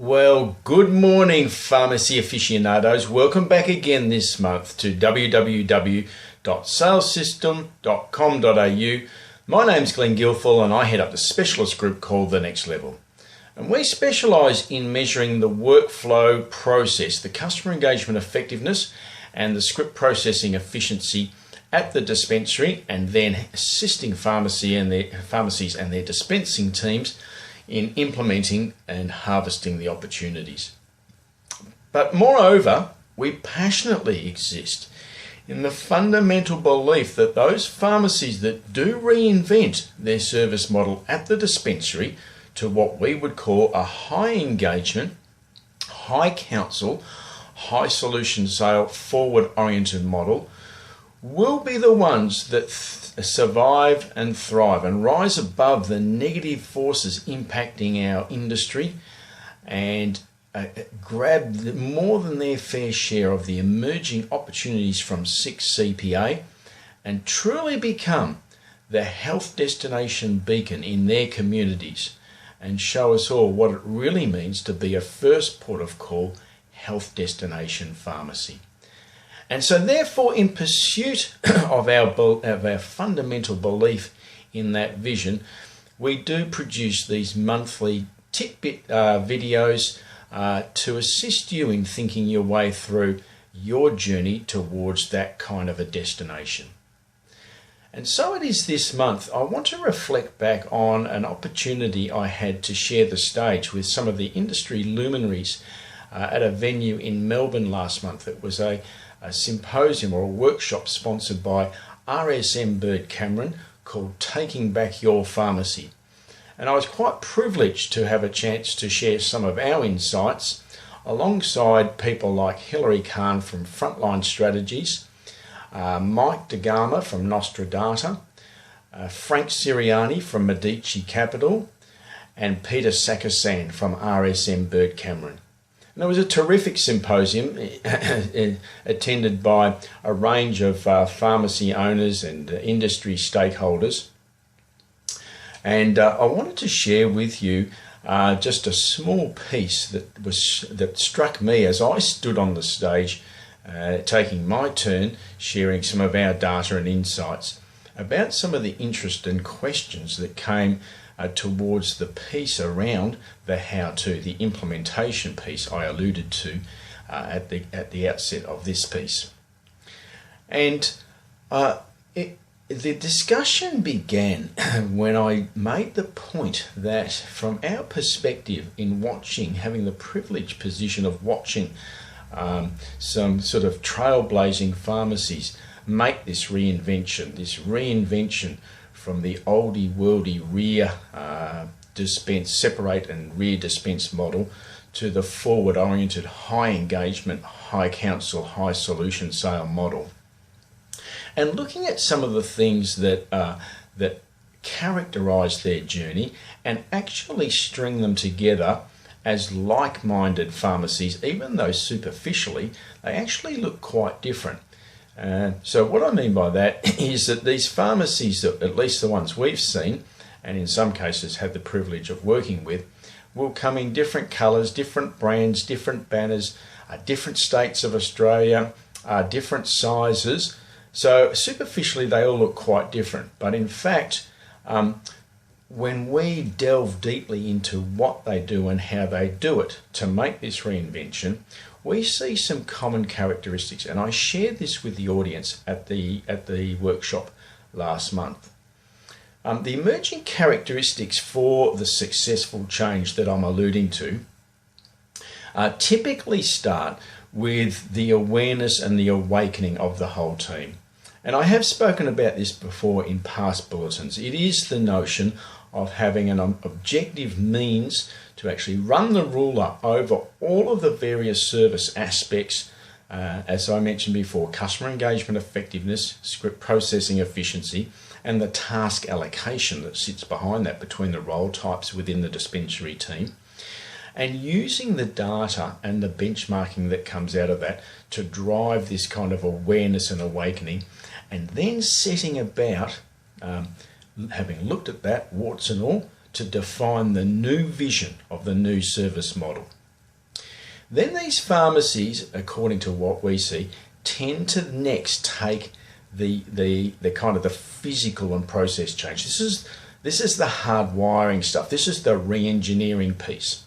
Well, good morning, pharmacy aficionados. Welcome back again this month to www.salessystem.com.au. My name's Glenn Guilfoyle and I head up the specialist group called The Next Level. And we specialise in measuring the workflow process, the customer engagement effectiveness and the script processing efficiency at the dispensary, and then assisting pharmacies and their dispensing teams in implementing and harvesting the opportunities. But moreover, we passionately exist in the fundamental belief that those pharmacies that do reinvent their service model at the dispensary to what we would call a high engagement, high counsel, high solution sale, forward-oriented model will be the ones that survive and thrive and rise above the negative forces impacting our industry and grab more than their fair share of the emerging opportunities from 6CPA and truly become the health destination beacon in their communities and show us all what it really means to be a first port of call health destination pharmacy. And so therefore, in pursuit of our fundamental belief in that vision, we do produce these monthly tidbit videos to assist you in thinking your way through your journey towards that kind of a destination. And so it is this month, I want to reflect back on an opportunity I had to share the stage with some of the industry luminaries at a venue in Melbourne last month. It was a symposium or a workshop sponsored by RSM Bird Cameron called Taking Back Your Pharmacy. And I was quite privileged to have a chance to share some of our insights alongside people like Hilary Khan from Frontline Strategies, Mike DeGama from Nostradata, Frank Siriani from Medici Capital, and Peter Sakasan from RSM Bird Cameron. And it was a terrific symposium attended by a range of pharmacy owners and industry stakeholders. And I wanted to share with you just a small piece that struck me as I stood on the stage, taking my turn, sharing some of our data and insights about some of the interest and questions that came towards the piece around the how-to, the implementation piece I alluded to at the outset of this piece. And the discussion began when I made the point that from our perspective in watching, having the privileged position of watching some sort of trailblazing pharmacies make this reinvention from the oldie worldy rear dispense, separate and rear dispense model to the forward oriented high engagement, high counsel, high solution sale model. And looking at some of the things that characterize their journey and actually string them together as like-minded pharmacies, even though superficially they actually look quite different. So what I mean by that is that these pharmacies, at least the ones we've seen, and in some cases had the privilege of working with, will come in different colours, different brands, different banners, different states of Australia, different sizes. So superficially they all look quite different. But in fact, when we delve deeply into what they do and how they do it to make this reinvention, we see some common characteristics, and I shared this with the audience at the workshop last month. The emerging characteristics for the successful change that I'm alluding to typically start with the awareness and the awakening of the whole team. And I have spoken about this before in past bulletins. It is the notion of having an objective means to actually run the ruler over all of the various service aspects, as I mentioned before, customer engagement effectiveness, script processing efficiency, and the task allocation that sits behind that between the role types within the dispensary team, and using the data and the benchmarking that comes out of that to drive this kind of awareness and awakening, and then setting about, having looked at that, warts and all, to define the new vision of the new service model. Then these pharmacies, according to what we see, tend to next take the kind of the physical and process change. This is the hard wiring stuff. This is the re-engineering piece.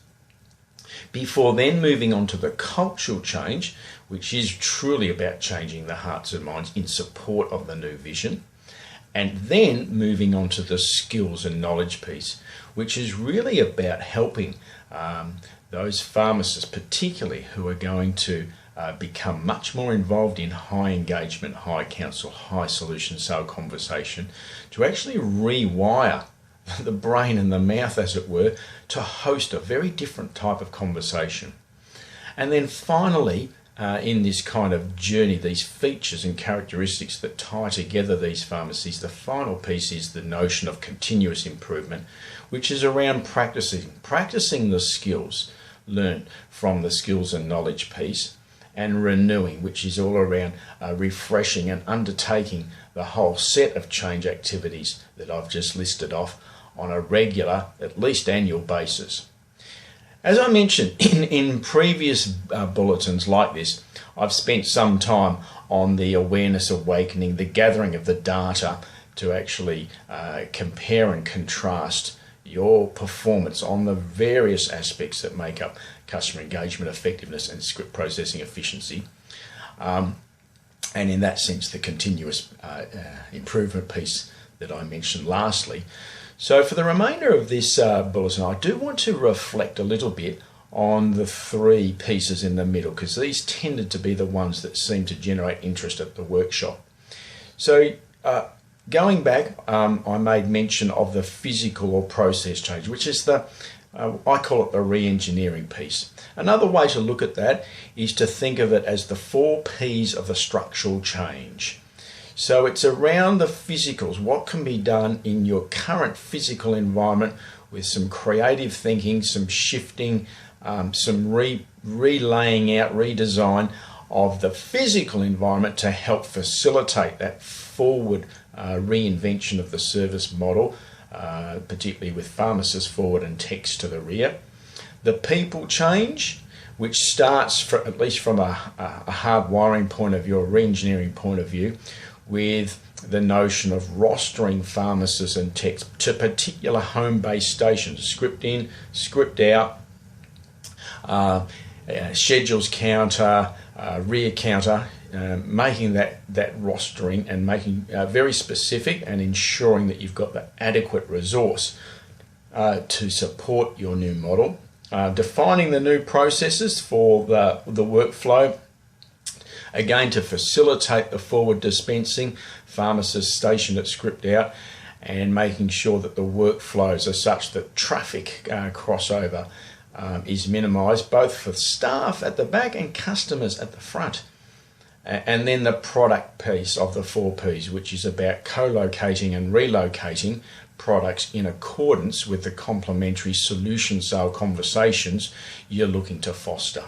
Before then moving on to the cultural change, which is truly about changing the hearts and minds in support of the new vision. And then moving on to the skills and knowledge piece, which is really about helping those pharmacists, particularly who are going to become much more involved in high engagement, high counsel, high solution sale conversation, to actually rewire the brain and the mouth, as it were, to host a very different type of conversation. And then finally, in this kind of journey, these features and characteristics that tie together these pharmacies, the final piece is the notion of continuous improvement, which is around practicing the skills learned from the skills and knowledge piece, and renewing, which is all around refreshing and undertaking the whole set of change activities that I've just listed off on a regular, at least annual basis. As I mentioned in previous bulletins like this, I've spent some time on the awareness awakening, the gathering of the data to actually compare and contrast your performance on the various aspects that make up customer engagement effectiveness and script processing efficiency. And in that sense, the continuous improvement piece that I mentioned lastly. So for the remainder of this bulletin, I do want to reflect a little bit on the three pieces in the middle, because these tended to be the ones that seem to generate interest at the workshop. So going back, I made mention of the physical or process change, which is I call it the re-engineering piece. Another way to look at that is to think of it as the 4 Ps of the structural change. So it's around the physicals, what can be done in your current physical environment with some creative thinking, some shifting, some relaying out, redesign of the physical environment to help facilitate that forward reinvention of the service model, particularly with pharmacists forward and techs to the rear. The people change, which starts, at least from a hard wiring point of view, a re-engineering point of view, with the notion of rostering pharmacists and techs to particular home-based stations, script in, script out, schedules counter, rear counter, making that rostering and making very specific and ensuring that you've got the adequate resource to support your new model. Defining the new processes for the workflow, again to facilitate the forward dispensing, pharmacists stationed at script out, and making sure that the workflows are such that traffic crossover is minimised, both for staff at the back and customers at the front. And then the product piece of the 4 Ps, which is about co-locating and relocating products in accordance with the complementary solution sale conversations you're looking to foster.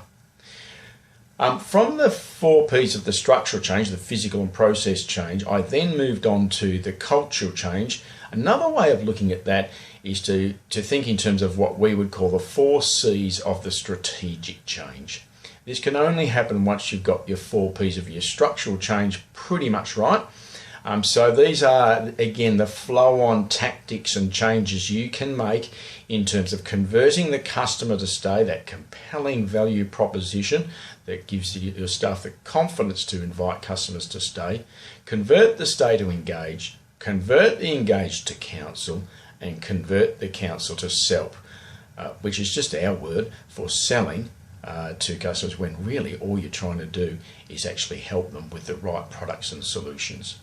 From the 4 Ps of the structural change, the physical and process change, I then moved on to the cultural change. Another way of looking at that is to think in terms of what we would call the 4 Cs of the strategic change. This can only happen once you've got your 4 Ps of your structural change pretty much right. So these are, again, the flow-on tactics and changes you can make in terms of converting the customer to stay, that compelling value proposition that gives your staff the confidence to invite customers to stay, convert the stay to engage, convert the engaged to counsel, and convert the counsel to sell, which is just our word for selling to customers, when really all you're trying to do is actually help them with the right products and solutions.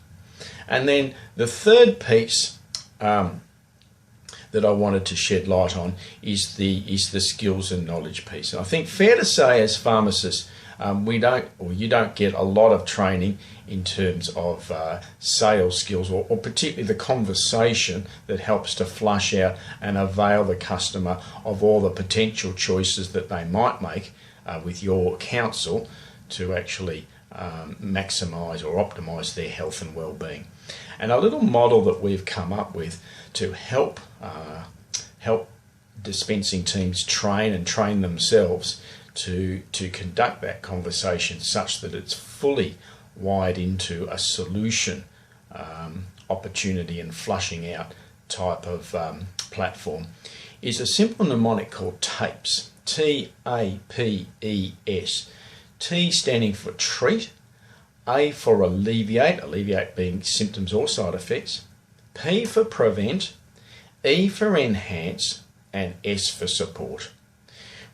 And then the third piece that I wanted to shed light on is the skills and knowledge piece. And I think fair to say, as pharmacists, you don't get a lot of training in terms of sales skills, or particularly the conversation that helps to flush out and avail the customer of all the potential choices that they might make with your counsel to actually maximise or optimise their health and well-being. And a little model that we've come up with to help dispensing teams train themselves to conduct that conversation such that it's fully wired into a solution opportunity and flushing out type of platform is a simple mnemonic called TAPES. T-A-P-E-S. T standing for treat, A for alleviate being symptoms or side effects, P for prevent, E for enhance, and S for support.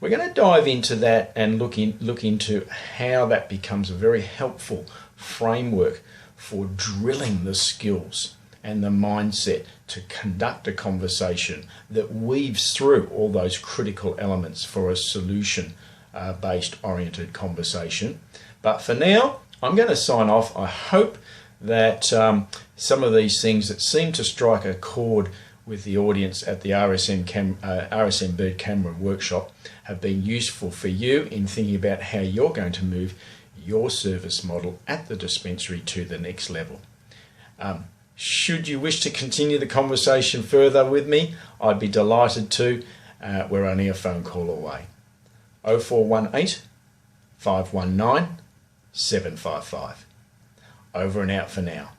We're going to dive into that and look into how that becomes a very helpful framework for drilling the skills and the mindset to conduct a conversation that weaves through all those critical elements for a solution-based oriented conversation. But for now, I'm going to sign off. I hope that some of these things that seem to strike a chord with the audience at the RSM Bird Camera workshop have been useful for you in thinking about how you're going to move your service model at the dispensary to the next level. Should you wish to continue the conversation further with me, I'd be delighted to. We're only a phone call away. 0418 519 755. Over and out for now.